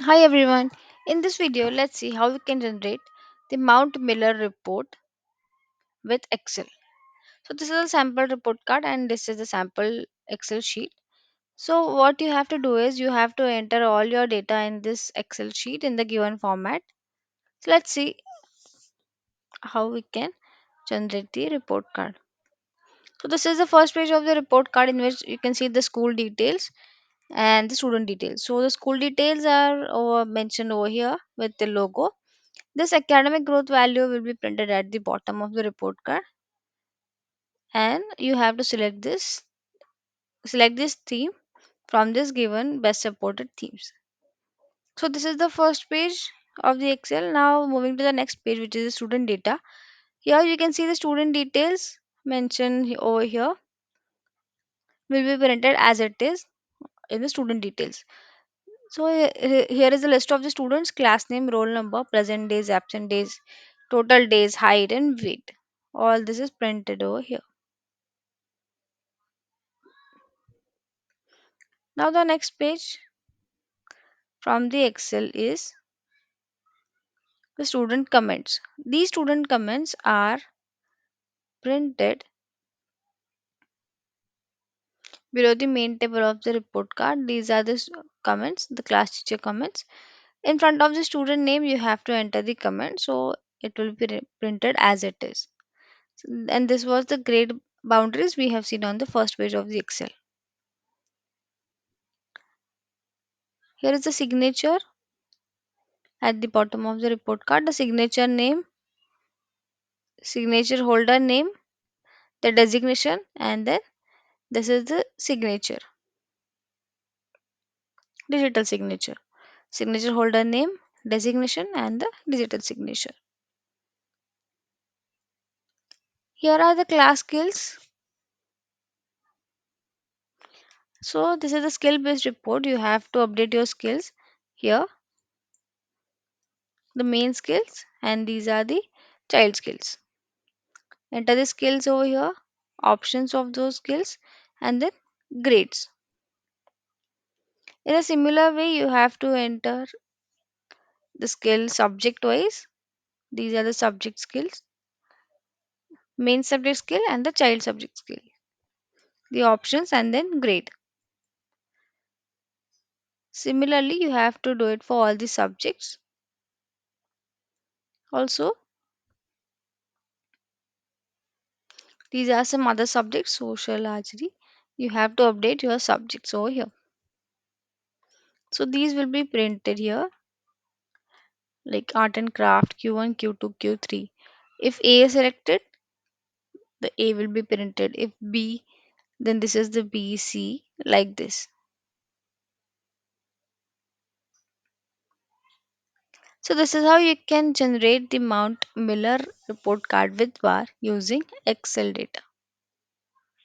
Hi everyone. In this video, let's see how we can generate the Mount Miller report with Excel. So this is a sample report card and this is the sample Excel sheet. So what you have to do is you have to enter all your data in this Excel sheet in the given format. So let's see how we can generate the report card. So this is the first page of the report card in which you can see the school details and the student details. So the school details are mentioned over here with the logo. This academic growth value will be printed at the bottom of the report card, and you have to select this theme from this given best supported themes. So this is the first page of the Excel. Now moving to the next page, which is the student data. Here you can see the student details mentioned over here will be printed as it is in the student details. So here is the list of the students: class name, roll number, present days, absent days, total days, height, and weight. All this is printed over here. Now the next page from the Excel is the student comments. These student comments are printed below the main table of the report card. These are the comments, the class teacher comments. In front of the student name, you have to enter the comment, so it will be printed as it is. And this was the grade boundaries we have seen on the first page of the Excel. Here is the signature at the bottom of the report card, the signature name, signature holder name, the designation, and then this is the signature, digital signature, signature holder name, designation, and the digital signature. Here are the class skills. So this is the skill based report. You have to update your skills here, the main skills, and these are the child skills. Enter the skills over here, options of those skills, and then grades. In a similar way, you have to enter the skill subject wise. These are the subject skills, main subject skill, and the child subject skill. The options and then grade. Similarly, you have to do it for all the subjects. Also, these are some other subjects, social archery. You have to update your subjects over here. So these will be printed here like art and craft Q1, Q2, Q3. If A is selected, the A will be printed. If B, then this is the B, C, like this. So this is how you can generate the Mount Miller report card with bar using Excel data.